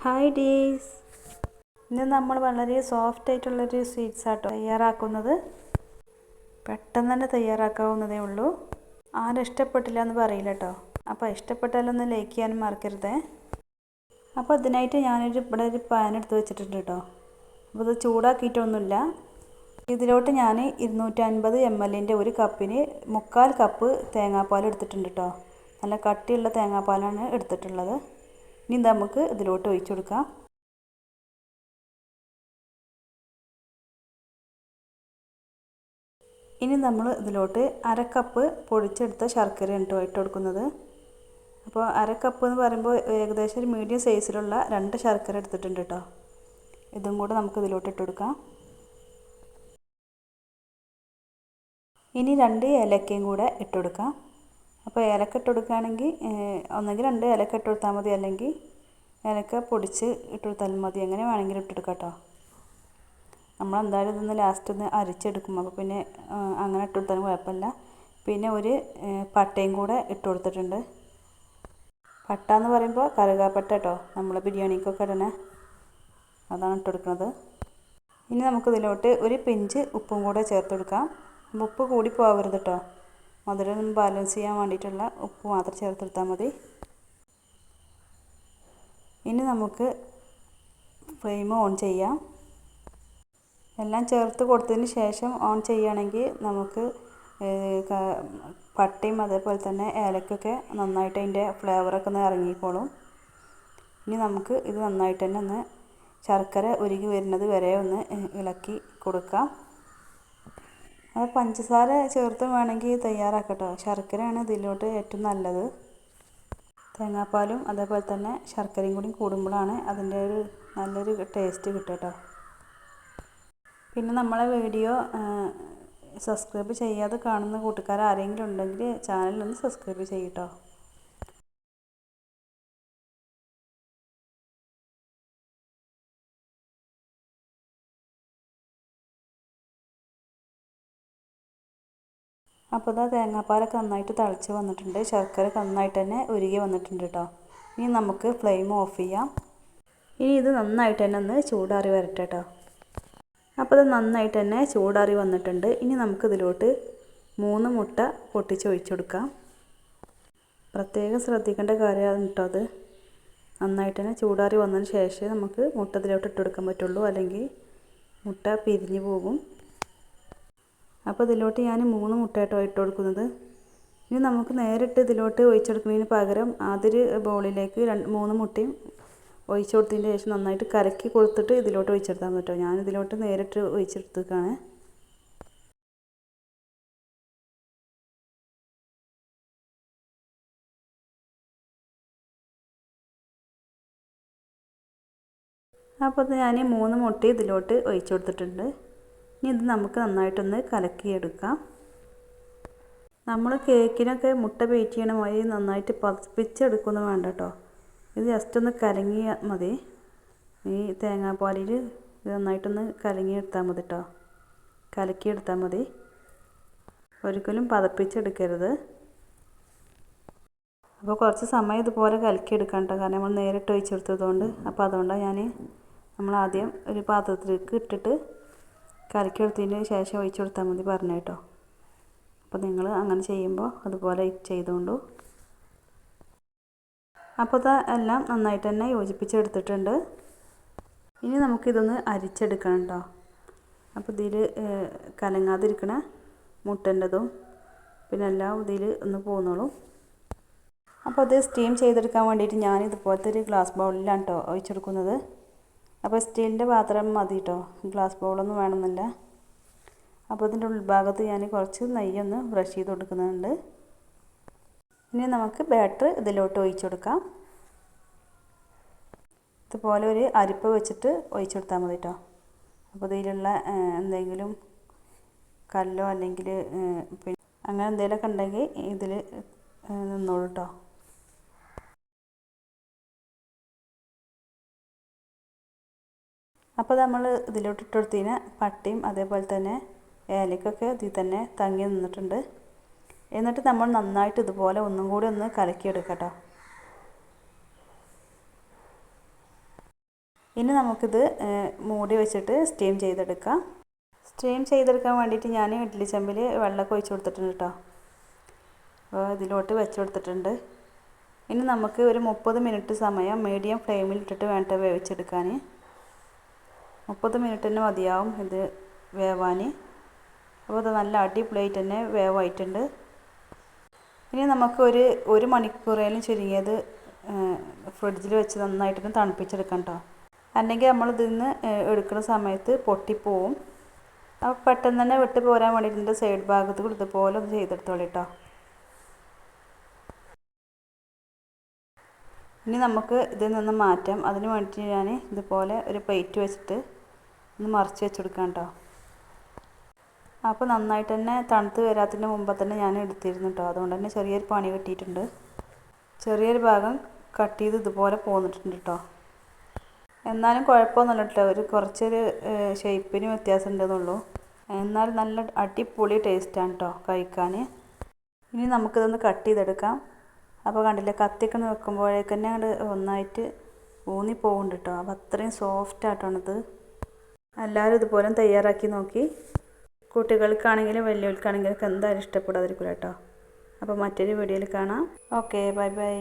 Hi ഡീസ്, ഇന്ന് നമ്മൾ വളരെ സോഫ്റ്റ് ആയിട്ടുള്ളൊരു സ്വീറ്റ്സ് ആട്ടോ തയ്യാറാക്കുന്നത്. പെട്ടെന്ന് തന്നെ തയ്യാറാക്കാവുന്നതേ ഉള്ളൂ. ആരും ഇഷ്ടപ്പെട്ടില്ല എന്ന് പറയില്ല കേട്ടോ. അപ്പോൾ ഇഷ്ടപ്പെട്ടാലൊന്ന് ലൈക്ക് ചെയ്യാനും മറക്കരുതേ. അപ്പോൾ ഇതിനായിട്ട് ഇവിടെ ഒരു പാൻ എടുത്ത് വെച്ചിട്ടുണ്ട് കേട്ടോ. അപ്പോൾ ഇത് ചൂടാക്കിയിട്ടൊന്നുമില്ല. ഇതിലോട്ട് ഞാൻ 250 ml ഒരു കപ്പിന് 3/4 കപ്പ് തേങ്ങാപ്പാൽ എടുത്തിട്ടുണ്ട് കേട്ടോ. നല്ല കട്ടിയുള്ള തേങ്ങാപ്പാലാണ് എടുത്തിട്ടുള്ളത്. ഇനി നമുക്ക് ഇതിലോട്ട് ഒഴിച്ചു കൊടുക്കാം. ഇനി നമ്മൾ ഇതിലോട്ട് 1/2 കപ്പ് പൊടിച്ചെടുത്ത ശർക്കരയാണ് കേട്ടോ ഇട്ട് കൊടുക്കുന്നത്. അപ്പോൾ 1/2 കപ്പ് എന്ന് പറയുമ്പോൾ ഏകദേശം ഒരു മീഡിയം സൈസിലുള്ള 2 ശർക്കര എടുത്തിട്ടുണ്ട് കേട്ടോ. ഇതും കൂടെ നമുക്ക് ഇതിലോട്ട് ഇട്ട് കൊടുക്കാം. ഇനി 2 ഏലക്കയും കൂടെ ഇട്ട് കൊടുക്കാം. അപ്പോൾ ഏലക്ക ഇട്ട് കൊടുക്കുകയാണെങ്കിൽ ഒന്നെങ്കിൽ 2 ഏലക്ക ഇട്ട് കൊടുത്താൽ മതി, അല്ലെങ്കിൽ ഏലക്ക പൊടിച്ച് ഇട്ട് കൊടുത്താലും മതി. എങ്ങനെ വേണമെങ്കിലും ഇട്ടെടുക്കാം കേട്ടോ. നമ്മളെന്തായാലും ഇതൊന്ന് ലാസ്റ്റ് ഒന്ന് അരിച്ചെടുക്കും, അപ്പോൾ പിന്നെ അങ്ങനെ ഇട്ട് കൊടുത്താലും കുഴപ്പമില്ല. പിന്നെ ഒരു പട്ടയും കൂടെ ഇട്ട് കൊടുത്തിട്ടുണ്ട്. പട്ട എന്ന് പറയുമ്പോൾ കറുകാപ്പട്ട കേട്ടോ, നമ്മൾ ബിരിയാണിക്കൊക്കെ ഇടണേ, അതാണ് ഇട്ട് കൊടുക്കുന്നത്. ഇനി നമുക്കിതിലോട്ട് ഒരു പിഞ്ച് ഉപ്പും കൂടെ ചേർത്ത് കൊടുക്കാം. ഉപ്പ് കൂടി പോകരുത് കേട്ടോ. മധുരം ബാലൻസ് ചെയ്യാൻ വേണ്ടിയിട്ടുള്ള ഉപ്പ് മാത്രം ചേർത്തെടുത്താൽ മതി. ഇനി നമുക്ക് ഫ്ലെയിം ഓൺ ചെയ്യാം. എല്ലാം ചേർത്ത് കൊടുത്തതിന് ശേഷം ഓൺ ചെയ്യുകയാണെങ്കിൽ നമുക്ക് പട്ടയും അതേപോലെ തന്നെ ഏലക്കൊക്കെ നന്നായിട്ട് അതിൻ്റെ ഫ്ലേവറൊക്കെ ഒന്ന് ഇറങ്ങിക്കോളും. ഇനി നമുക്ക് ഇത് നന്നായിട്ട് തന്നെ ഒന്ന് ശർക്കര ഉരുകി വരുന്നത് വരെ ഒന്ന് ഇളക്കി കൊടുക്കാം. അത് പഞ്ചസാര ചേർത്ത് വേണമെങ്കിൽ തയ്യാറാക്കട്ടോ. ശർക്കരയാണ് ഇതിലോട്ട് ഏറ്റവും നല്ലത്. തേങ്ങാപ്പാലും അതേപോലെ തന്നെ ശർക്കരയും കൂടി കൂടുമ്പോഴാണ് അതിൻ്റെ ഒരു നല്ലൊരു ടേസ്റ്റ് കിട്ടുക കേട്ടോ. പിന്നെ നമ്മളെ വീഡിയോ സബ്സ്ക്രൈബ് ചെയ്യാതെ കാണുന്ന കൂട്ടുകാർ ആരെങ്കിലും ഉണ്ടെങ്കിൽ ചാനലൊന്ന് സബ്സ്ക്രൈബ് ചെയ്യട്ടോ. അപ്പോൾ ഇതാ തേങ്ങാപ്പാലൊക്കെ നന്നായിട്ട് തിളച്ച് വന്നിട്ടുണ്ട്. ശർക്കര നന്നായിട്ട് തന്നെ ഉരുകി വന്നിട്ടുണ്ട് കേട്ടോ. ഇനി നമുക്ക് ഫ്ലെയിം ഓഫ് ചെയ്യാം. ഇനി ഇത് നന്നായിട്ട് തന്നെ ഒന്ന് ചൂടാറി വരട്ടെ കേട്ടോ. അപ്പോൾ ഇത് നന്നായിട്ട് തന്നെ ചൂടാറി വന്നിട്ടുണ്ട്. ഇനി നമുക്കിതിലോട്ട് 3 മുട്ട പൊട്ടിച്ച് ഒഴിച്ചു കൊടുക്കാം. പ്രത്യേകം ശ്രദ്ധിക്കേണ്ട കാര്യമാണ് കേട്ടോ അത്. നന്നായിട്ട് തന്നെ ചൂടാറി വന്നതിന് ശേഷം നമുക്ക് മുട്ട ഇതിലോട്ട് ഇട്ട് കൊടുക്കാൻ പറ്റുള്ളൂ, അല്ലെങ്കിൽ മുട്ട പിരിഞ്ഞു പോകും. അപ്പോൾ ഇതിലോട്ട് ഞാൻ 3 മുട്ട കേട്ടോ ഇട്ട് കൊടുക്കുന്നത്. ഇനി നമുക്ക് നേരിട്ട് ഇതിലോട്ട് ഒഴിച്ചെടുക്കുന്നതിന് പകരം അതൊരു ബൗളിലേക്ക് 3 മുട്ടയും ഒഴിച്ചു കൊടുത്തതിന് ശേഷം നന്നായിട്ട് കലക്കി കൊടുത്തിട്ട് ഇതിലോട്ട് ഒഴിച്ചെടുത്താൽ മതി കേട്ടോ. ഞാൻ ഇതിലോട്ട് നേരിട്ട് ഒഴിച്ചെടുത്തേക്കാണ്. അപ്പോൾ ഞാൻ 3 മുട്ട ഇതിലോട്ട് ഒഴിച്ചു കൊടുത്തിട്ടുണ്ട്. ഇനി ഇത് നമുക്ക് നന്നായിട്ടൊന്ന് കലക്കിയെടുക്കാം. നമ്മൾ കേക്കിനൊക്കെ മുട്ട ബീറ്റ് ചെയ്യണ മാതിരി നന്നായിട്ട് പതിപ്പിച്ചെടുക്കൊന്നും വേണ്ട കേട്ടോ. ഇത് ജസ്റ്റ് ഒന്ന് കലങ്ങിയാൽ മതി. ഈ തേങ്ങാപ്പാലിൽ ഇത് നന്നായിട്ടൊന്ന് കലങ്ങിയെടുത്താൽ മതി കേട്ടോ. കലക്കിയെടുത്താൽ മതി, ഒരിക്കലും പതപ്പിച്ചെടുക്കരുത്. അപ്പോൾ കുറച്ച് സമയം ഇതുപോലെ കലക്കിയെടുക്കാം കേട്ടോ, കാരണം നമ്മൾ നേരിട്ട് ഒഴിച്ചെടുത്തതുകൊണ്ട്. അപ്പോൾ അതുകൊണ്ടാണ് നമ്മൾ ആദ്യം ഒരു പാത്രത്തിലേക്ക് ഇട്ടിട്ട് കലക്കിയെടുത്തതിന് ശേഷം ഒഴിച്ചു കൊടുത്താൽ മതി പറഞ്ഞു കേട്ടോ. അപ്പോൾ നിങ്ങൾ അങ്ങനെ ചെയ്യുമ്പോൾ അതുപോലെ ചെയ്തുകൊണ്ടു. അപ്പോൾ ഇത് എല്ലാം നന്നായിട്ട് തന്നെ യോജിപ്പിച്ചെടുത്തിട്ടുണ്ട്. ഇനി നമുക്കിതൊന്ന് അരിച്ചെടുക്കണം കേട്ടോ. അപ്പോൾ ഇതിൽ കലങ്ങാതിരിക്കണ മുട്ടൻ്റെതും പിന്നെ എല്ലാം ഇതിൽ ഒന്ന് പോന്നോളും. അപ്പോൾ അത് സ്റ്റീം ചെയ്തെടുക്കാൻ വേണ്ടിയിട്ട് ഞാൻ ഇതുപോലത്തെ ഒരു ഗ്ലാസ് ബൗളിലാണ് കേട്ടോ ഒഴിച്ചെടുക്കുന്നത്. അപ്പോൾ സ്റ്റീലിൻ്റെ പാത്രം മതി കേട്ടോ, ഗ്ലാസ് ബൗളൊന്നും വേണമെന്നില്ല. അപ്പോൾ ഇതിൻ്റെ ഉൾഭാഗത്ത് ഞാൻ കുറച്ച് നെയ്യൊന്ന് ബ്രഷ് ചെയ്ത് കൊടുക്കുന്നുണ്ട്. ഇനി നമുക്ക് ബാറ്റർ ഇതിലോട്ട് ഒഴിച്ചു കൊടുക്കാം. ഇതുപോലെ ഒരു അരിപ്പ വെച്ചിട്ട് ഒഴിച്ചു കൊടുത്താൽ മതി കേട്ടോ. അപ്പോൾ ഇതിലുള്ള എന്തെങ്കിലും കല്ലോ അല്ലെങ്കിൽ പിന്നെ അങ്ങനെ എന്തെങ്കിലുമൊക്കെ ഉണ്ടെങ്കിൽ ഇതിൽ നിന്നോളൂ കേട്ടോ. അപ്പോൾ നമ്മൾ ഇതിലോട്ട് ഇട്ട് കൊടുത്തതിന് പട്ടയും അതേപോലെ തന്നെ ഏലക്കൊക്കെ ഇതിൽ തന്നെ തങ്ങി നിന്നിട്ടുണ്ട്. എന്നിട്ട് നമ്മൾ നന്നായിട്ട് ഇതുപോലെ ഒന്നും കൂടി ഒന്ന് കലക്കിയെടുക്കാം കേട്ടോ. ഇനി നമുക്കിത് മൂടി വെച്ചിട്ട് സ്റ്റീം ചെയ്തെടുക്കാം. സ്റ്റീം ചെയ്തെടുക്കാൻ വേണ്ടിയിട്ട് ഞാൻ ഇഡ്ഡലി ചെമ്പിൽ വെള്ളമൊക്കെ ഒഴിച്ച് കൊടുത്തിട്ടുണ്ട് കേട്ടോ. അപ്പോൾ ഇതിലോട്ട് വെച്ച് കൊടുത്തിട്ടുണ്ട്. ഇനി നമുക്ക് ഒരു 30 മിനിറ്റ് സമയം മീഡിയം ഫ്ലെയിമിൽ ഇട്ടിട്ട് വേണ്ട വേവിച്ചെടുക്കാൻ. 30 മിനിറ്റിന് മതിയാവും ഇത് വേവാൻ. അപ്പോൾ ഇത് നല്ല അടിപൊളിയായിട്ട് തന്നെ വേവായിട്ടുണ്ട്. ഇനി നമുക്ക് ഒരു മണിക്കൂറേലും ചുരുങ്ങിയത് ഫ്രിഡ്ജിൽ വെച്ച് നന്നായിട്ടൊന്ന് തണുപ്പിച്ചെടുക്കാം കേട്ടോ. അല്ലെങ്കിൽ നമ്മൾ ഇതിന്ന് എടുക്കുന്ന സമയത്ത് പൊട്ടിപ്പോവും. അപ്പോൾ പെട്ടെന്ന് തന്നെ വിട്ട് പോരാൻ വേണ്ടിയിട്ട് സൈഡ് ഭാഗത്ത് കൂടി ഇതുപോലെ ഒന്ന് ചെയ്തെടുത്തോളൂ കേട്ടോ. ഇനി നമുക്ക് ഇതിൽ നിന്ന് മാറ്റാം. അതിന് വേണ്ടിയിട്ട് ഞാൻ ഇതുപോലെ ഒരു പ്ലേറ്റ് വെച്ചിട്ട് ഒന്ന് മറിച്ച് വെച്ചെടുക്കാം കേട്ടോ. അപ്പോൾ നന്നായിട്ട് തന്നെ തണുത്ത് വരാത്തതിന് മുമ്പ് തന്നെ ഞാൻ എടുത്തിരുന്നു കേട്ടോ. അതുകൊണ്ട് തന്നെ ചെറിയൊരു പണി കിട്ടിയിട്ടുണ്ട്. ചെറിയൊരു ഭാഗം കട്ട് ചെയ്ത് ഇതുപോലെ പോന്നിട്ടുണ്ട് കേട്ടോ. എന്നാലും കുഴപ്പമൊന്നുമില്ല കേട്ടോ. കുറച്ചൊരു ഷേപ്പിന് വ്യത്യാസം ഉണ്ടെന്നുള്ളൂ. എന്നാലും നല്ല അടിപൊളി ടേസ്റ്റാണ് കേട്ടോ കഴിക്കാൻ. ഇനി നമുക്കിതൊന്ന് കട്ട് ചെയ്തെടുക്കാം. അപ്പോൾ കണ്ടില്ലേ, കത്തിയൊക്കെ വെക്കുമ്പോഴേക്ക് തന്നെ അങ്ങോട്ട് ഒന്നായിട്ട് ഊന്നിപ്പോകുന്നുണ്ട് കേട്ടോ. അപ്പോൾ അത്രയും സോഫ്റ്റായിട്ടാണിത്. എല്ലാവരും ഇതുപോലെ തയ്യാറാക്കി നോക്കി. കുട്ടികൾക്കാണെങ്കിലും വലിയവർക്കാണെങ്കിലും ഒക്കെ എന്തായാലും ഇഷ്ടപ്പെടാതിരിക്കില്ല കേട്ടോ. അപ്പോൾ മറ്റൊരു വീഡിയോയിൽ കാണാം. Okay, bye bye.